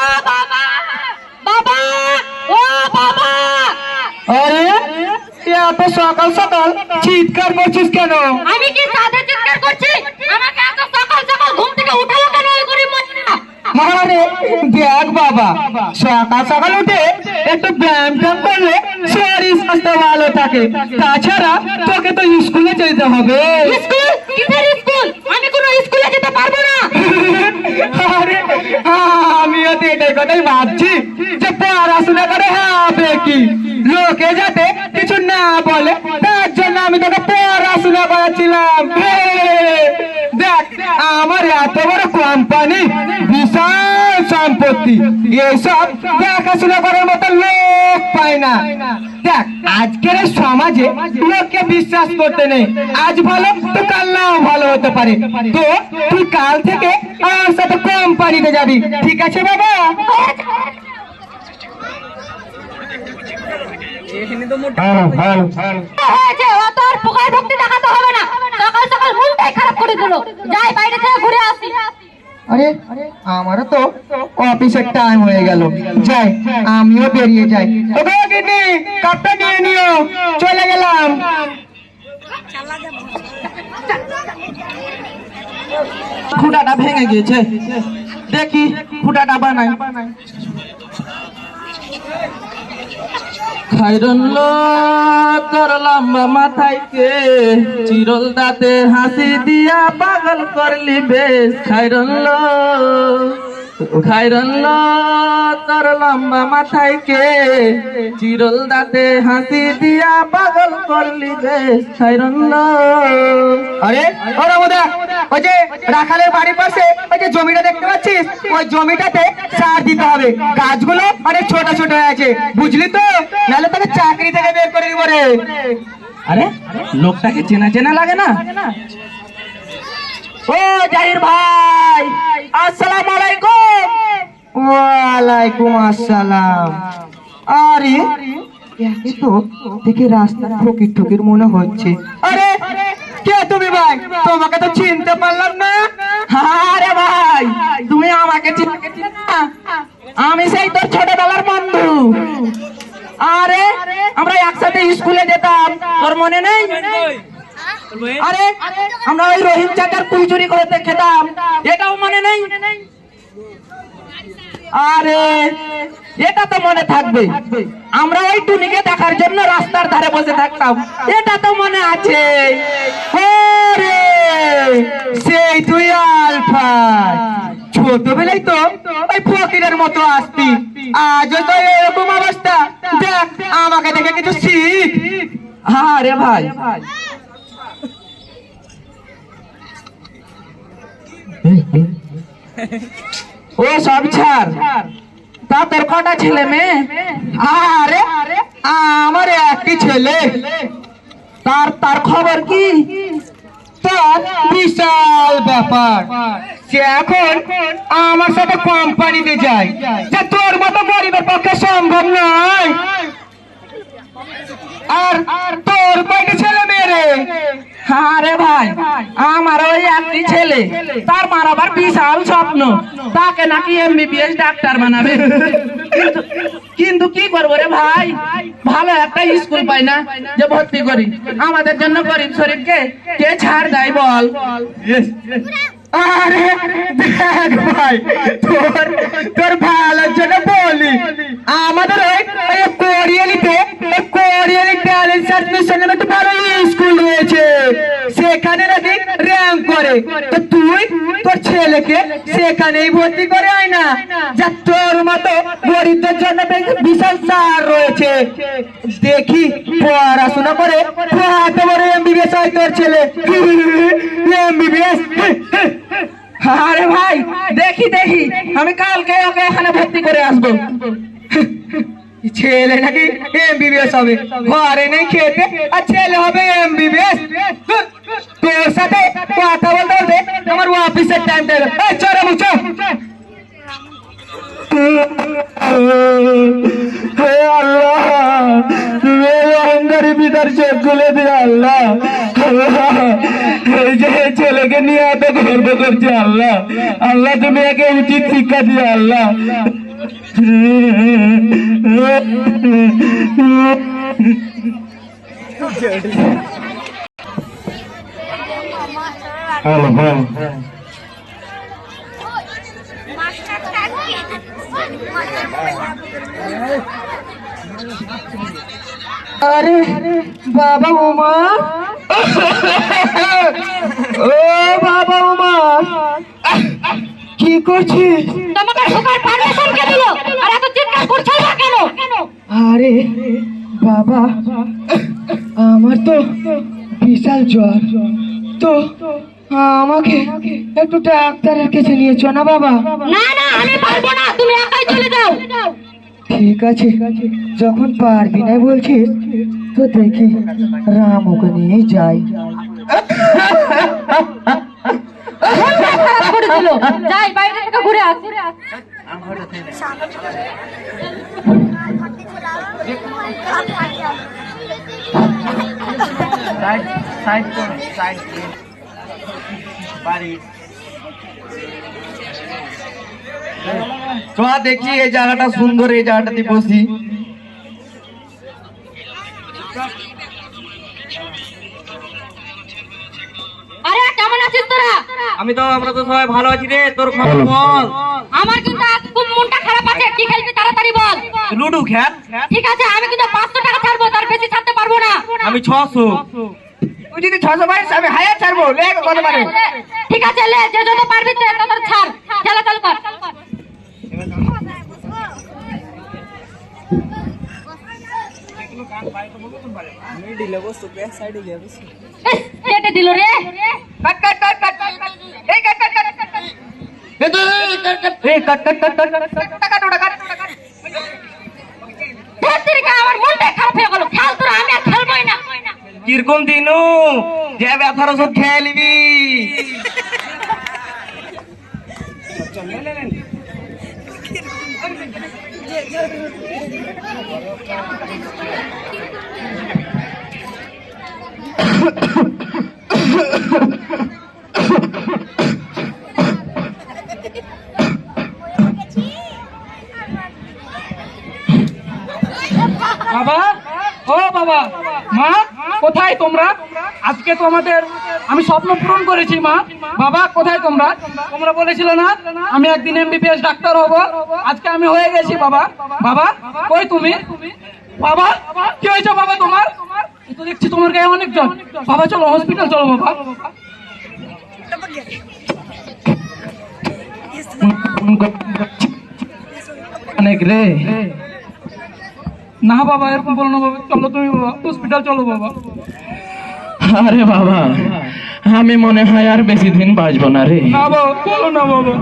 বাবা বাবা ও বাবা। আরে এত সকাল সকাল চিৎকার করছিস কেন? আমি কি সাধে চিৎকার করছি? আমাকে এত সকাল সকাল ঘুম থেকে উঠালো কেন এই গরিব মহিলা? আরে দেখ বাবা, সকাল সকাল উঠে একটু ব্যায়াম ট্যাম করলে শরীর স্বাস্থ্য ভালো থাকে। তাছাড়া তোকে তো স্কুলে যেতে হবে। স্কুল? কিসের স্কুল? আমি কোনো স্কুলে যেতে পারবো না। আরে আমিও তো এটাই কথাই ভাবছি যে পড়াশোনা করে হবে কি, লোকে যাতে কিছু না বলে তার জন্য আমি তোকে পড়াশোনা করাচ্ছিলাম। দেখ আমার এত বড় কোম্পানি, বিশাল সম্পত্তি, এইসব দেখাশোনা করার মতো লোক পায় না। দেখ আজকের এই সমাজে লোককে বিশ্বাস করতে নেই। আজ ভালো তো কাল নাও ভালো হতে পারে। তো তুই কাল থেকে আমার সাথে কোম্পানিতে যাবি, ঠিক আছে বাবা? হয়েছে, অত আর পোকায় ভক্তি দেখাতে হবে না। সকাল সকাল মনটাই খারাপ করে দিল। যাই বাইরে থেকে ঘুরে আসি। আরে আমারও তো অফিসের টাইম হয়ে গেল, যাই আমিও বেরিয়ে যাই। ওকে গিন্নি, কাপটা নিয়ে নিও, চলে গেলাম। খুঁটাটা ভেঙে গিয়েছে, দেখি খুঁটাটা বানাই। খাইরল তোর লম্বা মাথায় কে চিরল দাঁতে হাসি দিয়া পাগল করলি বেশ। খাইরল খাইরল তোর লম্বা মাথায় কে চিরল দাঁতে হাসি দিয়া পাগল করলি বেশ। খাইরল। আরে ও রামুদা, ওই যে রাখালের বাড়ির পাশে ওই যে জমিটা দেখতে পাচ্ছিস, ওই জমিটাতে সার দিতে হবে। গাছগুলো অনেক ছোট ছোট হয়ে আছে, বুঝলি তো, নাহলে তোকে চাকরি থেকে বের করে দিব রে। আরে লোকটাকে চেনা চেনা লাগে না? ও জাহির ভাই, আসসালামু আলাইকুম। ওয়ালাইকুম আসসালাম। আরে একে তো দেখে রাস্তা ফকির ঠকির মনে হচ্ছে। আরে কে তুমি ভাই? তোমাকে তো চিনতে পারলাম না। আরে ভাই তুমি আমাকে চিনতে না? আমি সেই তোর ছোটবেলার বন্ধু। আরে আমরা একসাথে স্কুলে যেতাম, তোর মনে নেই? আরে আমরা ওই রহিম চাচার কুল চুরি করতে খেতাম, এটাও মনে নেই? আরে এটা তো মনে থাকবে, আমরা ওই টুনিকে দেখার জন্য রাস্তার ধারে বসে থাকতাম, এটা তো মনে আছে। আরে সেই তুই আলফা, ছোটবেলায় তো ওই ফকিরের মতো আসতি, আজও তো এরকম অবস্থা। দেখ আমাকে দেখে কিছু শিখ। আরে ভাই ও সব ছাড়, তা তোর কটা ছেলে মেয়ে? আরে আমার একটি ছেলে। তার তার খবর কি? তার বিশাল ব্যাপার, সে এখন আমার সাথে কোম্পানিতে যায়, যে তোর মতো গরিবের পক্ষে সম্ভব নয়। আর তোর কয়টি ছেলে মেয়ে রে? আরে ভাই আমার ওই একটি ছেলে, তার মার আবার বিশাল স্বপ্ন, তাকে নাকি এমবিবিএস ডাক্তার বানাবে। কিন্তু কি করবো রে ভাই, ভালো একটা স্কুল পাই না যে ভর্তি করি। আমাদের জন্য গরিব শরীরকে কে ছাড় দেয় বল? আরে দেখ ভাই, তোর ভালোর জন্য বলি, আমাদের ওই কোরিয়ালি ট্যালেন্ট সার্চ মিশন নামে একটা ভালো স্কুল রয়েছে, সেখানে নাকি র্যাঙ্ক করে। তো তুই তোর ছেলেকে সেখানেই ভর্তি করে আয় না, যা তোর মতো গরিবদের জন্য বিশাল সার রয়েছে। দেখি পড়াশোনা করে এত বড় এমবিবিএস হয় তোর ছেলে। এমবিবিএস? আরে ভাই দেখি দেখি, আমি কালকে ওকে এখানে ভর্তি করে আসবো। ছেলে নাকি এমবিবিএস হবে, ঘরে নেই খেতে, আর ছেলে হবে এমবিবিএস। তোর সাথে কথা বলতে বলতে আমার অফিসের টাইম টাইম। চলো মুছো। হে আল্লাহ, তুমি অহংকারী পিতার চোখ খুলে দিও আল্লাহ। এই যে ছেলেকে নিয়ে এত গর্ব করছে আল্লাহ, আল্লাহ তুমি একে উচিত শিক্ষা দিও আল্লাহ। হ্যালো হ্যাঁ আরে বাবা উমার, ও বাবা উমার, কি করছিস? তোমাকে ঢোকার পারমিশন কে দিল? আর এত চিৎকার করছো না কেন? আরে বাবা, আমার তো বিশাল জ্বর, তো আমাকে একটু ডাক্তারের কাছে নিয়ে চ না বাবা। না না, আমি পারবো না, তুমি একাই চলে যাও। ঠিক আছে, যখন পারবি না বলছিস তো দেখি রাম ওকে নিয়ে যাই। খারাপ করে দিল, যাই বাইরে থেকে ঘুরে আসি। চ দেখি এই জায়গাটা সুন্দর, এই জায়গাটাতে বসি। আরে কেমন আছিস তোরা? আমরা তো সবাই ভালো আছি রে, তোর খবর বল। আমার কিন্তু আজ খুব মনটা খারাপ আছে, কি খেলবি তাড়াতাড়ি বল। লুডু খেল। ঠিক আছে, আমি কিন্তু 500 টাকা ছাড়বো, তার বেশি ছাড়তে পারবো না। আমি 600। তুই যদি 600 পারিস আমি হাজার ছাড়বো, লে কত পারে। ঠিক আছে, লে যে যত পারবি তত ছাড়, খেলা চালু কর। কেটে দিল রে। কাট কাট কাট কাট কাট, এই কাট কাট কাট কাট কাট, এই কাট কাট কাট কাট কাট ওটা কাট। ধরতিরিকা, আমার মনটা খারাপ হয়ে গেল, খেল তোরা, আমি আর খেলবই না। কিরকম দিনু যে ব্যথার ওষুধ খেয়ে নিবি। বাবা, ও বাবা, মা কোথায় তোমরা? আজকে তো আমি স্বপ্ন পূরণ করেছি মা। বাবা কোথায় তোমরা? তোমরা বলেছিলে না আমি একদিন এমবিবিএস ডাক্তার হব, আজকে আমি হয়ে গেছি বাবা। বাবা কই তুমি? বাবা কি হয়েছে বাবা তোমার? এই তো দেখছি তোমার গায়ে অনেক জ্বর। বাবা চলো হসপিটাল চলো বাবা। অনেক রে। না বাবা এরকম বলো না বাবা, চলো তুমি বাবা হসপিটাল চলো বাবা। আরে বাবা, আমি মনে হয় আর বেশি দিন বাঁচবো না রে। না বাবা বলো না বাবা।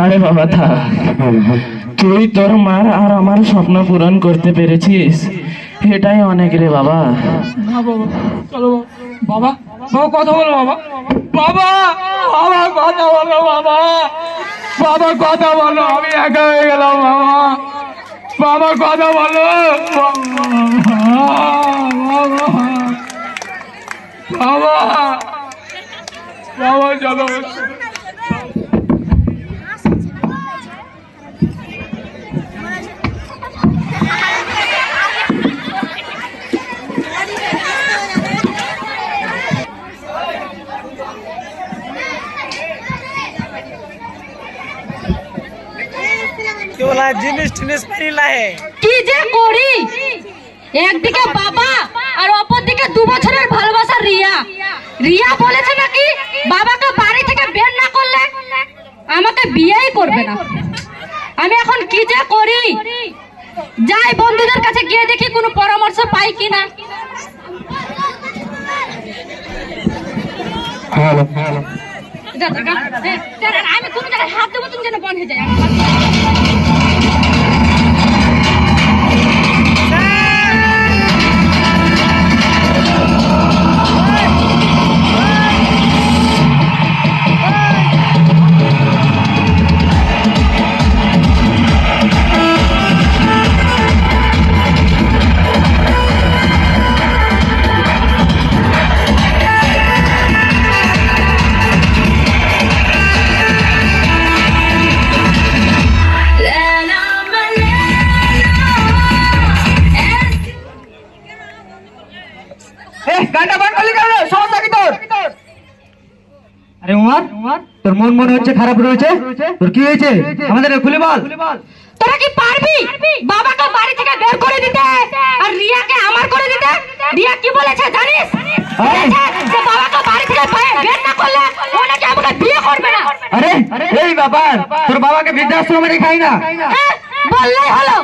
আরে বাবা থাক, তুই তোর মার আর আমার স্বপ্ন পূরণ করতে পেরেছিস, এটাই অনেক রে বাবা। না বাবা চলো বাবা। বাবা কথা বলো বাবা। বাবা বাবা কথা বলো বাবা। বাবা কথা বলো, আমি একা হয়ে গেলাম বাবা। বাবা কথা বলো বাবা। বাবা বাবা চলো। কি যে করি, একদিকে বাবা আর অপরদিকে 2 বছরের ভালোবাসা রিয়া। রিয়া বলেছে নাকি বাবাকে বাড়ি থেকে বের না করলে আমাকে বিয়েই করবে না। আমি এখন কি যে করি, যাই বন্ধুদের কাছে গিয়ে দেখি কোনো পরামর্শ পাই কিনা। আমি কোন জায়গায় হাত দেবো তুমি যেন বন্ধ হয়ে যায়। উমার, তোর মন মনে হচ্ছে খারাপ রয়েছে, তোর কি হয়েছে আমাদের খুলে বল। তোরা কি পারবি বাবাকে বাড়ি থেকে বের করে দিতে আর রিয়াকে আমার করে দিতে? রিয়া কি বলেছে জানিস? বলেছে যে বাবাকে বাড়ি থেকে বের না করলে ও নাকি আমাকে বিয়ে করবে না। আরে এই ব্যাপার, তোর বাবাকে বৃদ্ধাশ্রমে রেখাই না। হ্যাঁ, বললেই হলো।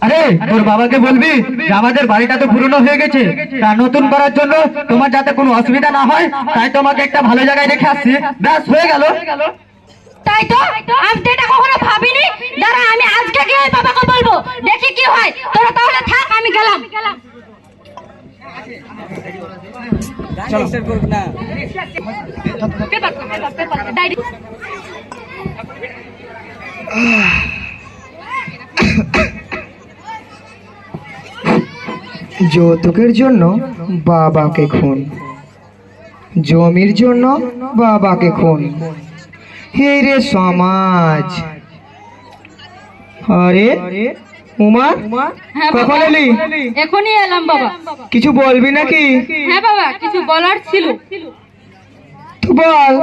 আরে তোর বাবাকে বলবি যে আমাদের বাড়িটা তো পুরনো হয়ে গেছে, তা নতুন করার জন্য তোমার যাতে কোনো অসুবিধা না হয় তাই তোমাকে একটা ভালো জায়গায় রেখে আসছি, ব্যাস হয়ে গেল। তাই তো, আমি তো এটা কখনো ভাবিনি। দাঁড়া, আমি আজকে গিয়ে বাবাকে বলবো, দেখি কি হয়। তোরা তাহলে থাক, আমি গেলাম। ডায়েরি। যৌতুকের জন্য বাবাকে খুন, জমির জন্য বাবাকে খুন, হে রে সমাজ। আরে উমার, হ্যাঁ কখন বাবা, এলি? এখনই এলাম বাবা। কিছু বলবি নাকি? হ্যাঁ বাবা, কিছু বলার ছিল। তো বল।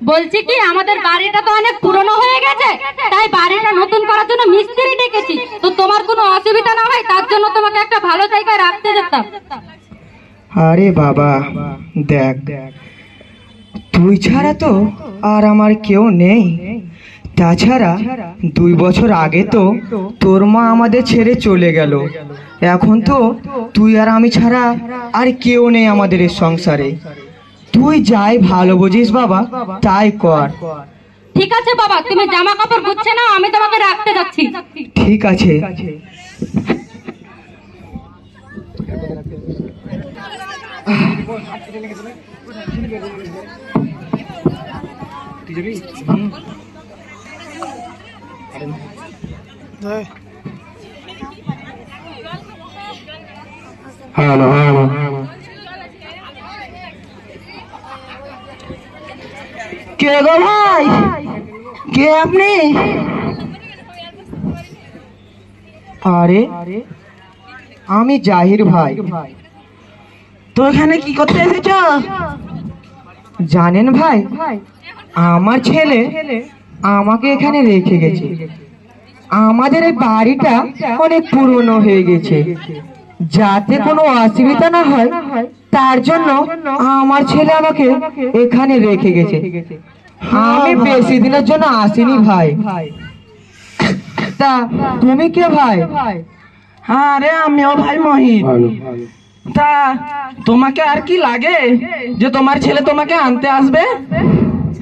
বলছি কি, আমাদের বাড়িটা তো অনেক পুরনো হয়ে গেছে, তাই বাড়িটা নতুন করার জন্য মিস্ত্রি ডেকেছি। তো তোমার কোনো অসুবিধা না হয় তার জন্য তোমাকে একটা ভালো জায়গায় রাখতে যেতাম। আরে বাবা দেখ, তুই ছাড়া তো আর আমার কেউ নেই। তাছাড়া 2 বছর আগে তো তোর মা আমাদের ছেড়ে চলে গেল। এখন তো তুই আর আমি ছাড়া আর কেউ নেই আমাদের এই সংসারে। তুই যাই ভালো বুঝিস বাবা তাই কর। ঠিক আছে বাবা, তুমি জামা কাপড় গুছছে নাও, আমি তোমাকে রাখতে যাচ্ছি। ঠিক আছে। কে গো ভাই, কে আপনি? আরে আমি জাহির ভাই। তো এখানে কি করতে এসেছ? জানেন ভাই, আমার ছেলে আমাকে এখানে রেখে গেছে। আমাদের এই বাড়িটা অনেক পুরনো হয়ে গেছে, যাতে কোনো অসুবিধা না হয় তার জন্য আমার ছেলে আমাকে এখানে রেখে গেছে। আমি বেশি দিনের জন্য আসিনি ভাই। তা তুমি কে ভাই? আরে আমিও ভাই মহিত। তা তোমাকে আর কি লাগে যে তোমার ছেলে তোমাকে আনতে আসবে?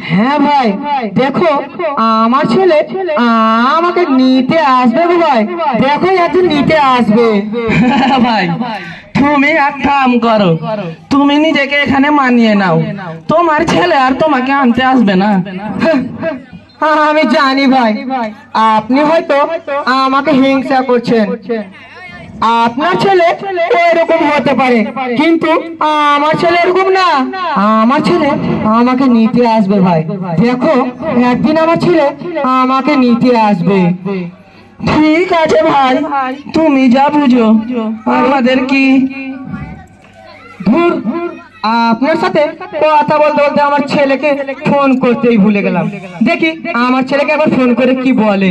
হ্যাঁ ভাই, দেখো আমার ছেলে আমাকে নিতে আসবে গো ভাই। দেখো একদিন নিতে আসবে। ভাই তুমি এক কাম করো, তুমি নিজেকে এখানে মানিয়ে নাও, তোমার ছেলে আর তোমাকে আনতে আসবে না। আমি জানি ভাই, আপনি হয়তো আমাকে হিংসা করছেন। আপনার ছেলে এরকম হতে পারে, কিন্তু আমার ছেলে এরকম না। আমার ছেলে আমাকে নিতে আসবে ভাই। দেখো একদিন আমার ছেলে আমাকে নিতে আসবে। ঠিক আছে ভাই, তুমি যা বুঝো, আমাদের কি। ধুর, আপনার সাথে কথা বলতে বলতে আমার ছেলেকে ফোন করতেই ভুলে গেলাম। দেখি আমার ছেলেকে একবার ফোন করে কি বলে।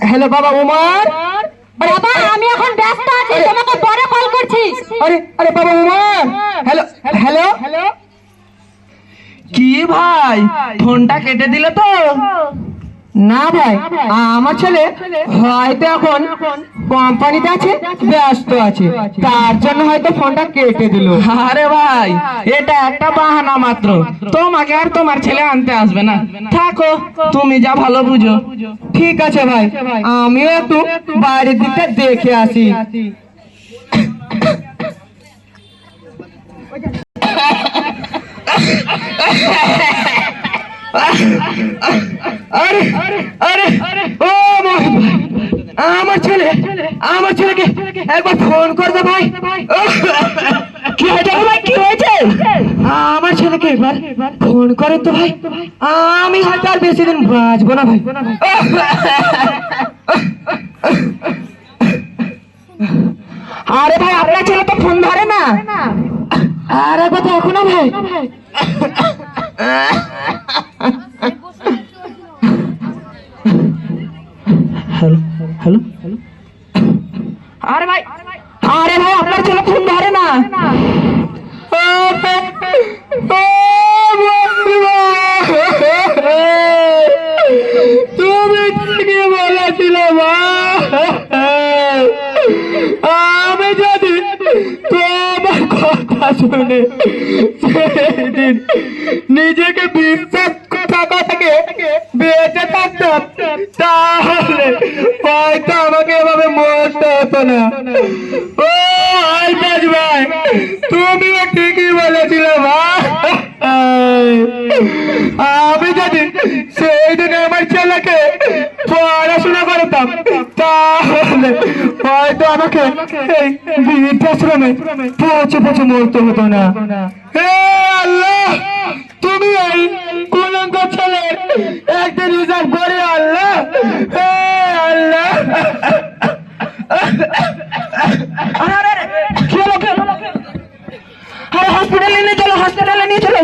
হ্যালো বাবা উমার। বাবা, আমি এখন ব্যস্ত আছি, তোমাকে পরে কল করছি। আরে আরে বাবা উমার, হ্যালো হ্যালো। কি ভাই, ফোনটা কেটে দিলে তো? না ভাই, আমার ছেলে হয়তো এখন কোম্পানিতে আছে, ব্যস্ত আছে, তার জন্য হয়তো ফোনটা কেটে দিল। আরে ভাই, এটা একটা বাহানা মাত্র, তোমাকে আর তোমার ছেলে আনতে আসবে না। থাকো, তুমি যা ভালো বুঝো। ঠিক আছে ভাই, আমিও একটু বাইরের দিকটা দেখে আসি। আরে আরে ও মোহিত ভাই, আমার ছেলেকে একবার ফোন করবে ভাই। কি হয়েছে ভাই, কি হয়েছে? আমার ছেলেকে একবার ফোন করে তো ভাই, আমি হয়তো আর বেশি দিন বাঁচবো না ভাই। আরে ভাই আপনার ছেলে তো ফোন ধরে না। আরে কথা এখনো ভাই। হ্যালো হ্যালো আরে ভাই আপনার ছেলে ফোন ধরে না। তুমি ঠিকই বলেছিল মা। আমি যদি তোমার কথা শুনে সেদিন নিজেকে বিশ্বাস থাকা থেকে বেঁচে থাকতাম, তাহলে হয়তো আমাকে এভাবে মরতে হতো না। ও আলতাজ ভাই, তুমিও ঠিকই বলেছিলে ভাই। আমি যদি সেই দিনে আমার ছেলেকে পড়াশোনা করতাম, তাহলে হয়তো আমাকে এই বৃদ্ধাশ্রমে পচে পচে মরতে হতো না। হে আল্লাহ, তুমি এই কলঙ্ক ছেলের একদিন হিসাব করে আল্লাহ। হে আল্লাহ। হসপিটালে নিয়ে চলো, হসপিটালে নিয়ে চলো।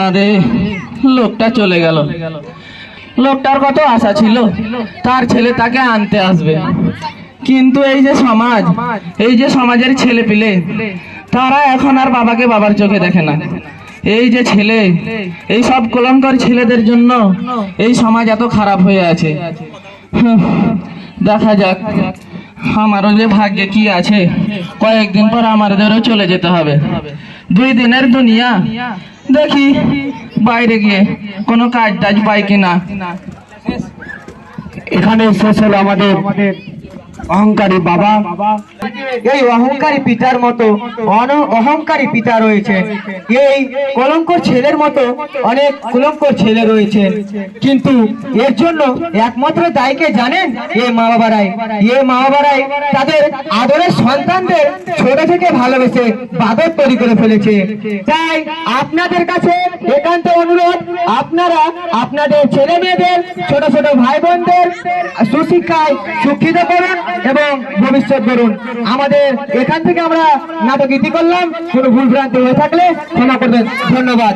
আরে লোকটা চলে গেল। লোকটার কত আশা ছিল তার ছেলে তাকে আনতে আসবে, কিন্তু এই যে সমাজের ছেলে পিলে, তারা এখন আর বাবাকে বাবার চোখে দেখে না। এই যে ছেলে, এই সব কলঙ্কর ছেলেদের জন্য এই সমাজ এত খারাপ হয়ে আছে। দেখা যাক আমারও যে ভাগ্যে কি আছে। কয়েকদিন পর আমাদেরও চলে যেতে হবে। 2 দিনের দুনিয়া, দেখি বাইরে গিয়ে কোনো কাজ টাজ পাই কিনা। এখানে শেষ হলো আমাদের অহংকারী বাবা। এই অহংকারী পিতার মতো অহংকারী পিতা রয়েছে, এই কলঙ্কর ছেলের মতো অনেক কলঙ্কর ছেলে রয়েছে, কিন্তু এর জন্য একমাত্র দায়ীকে জানেন এই মা বাবারাই। এই মা বাবারাই তাদের আদরের সন্তানদের ছোট থেকে ভালোবেসে বাদর তৈরি করে ফেলেছে। তাই আপনাদের কাছে একান্ত অনুরোধ, আপনারা আপনাদের ছেলে মেয়েদের, ছোট ছোট ভাই বোনদের সুশিক্ষায় শিক্ষিত করুন এবং ভবিষ্যৎ গড়ুন। আমাদের এখান থেকে আমরা নাটক ইতি করলাম, কোনো ভুল ভ্রান্তি হয়ে থাকলে ক্ষমা করবেন। ধন্যবাদ।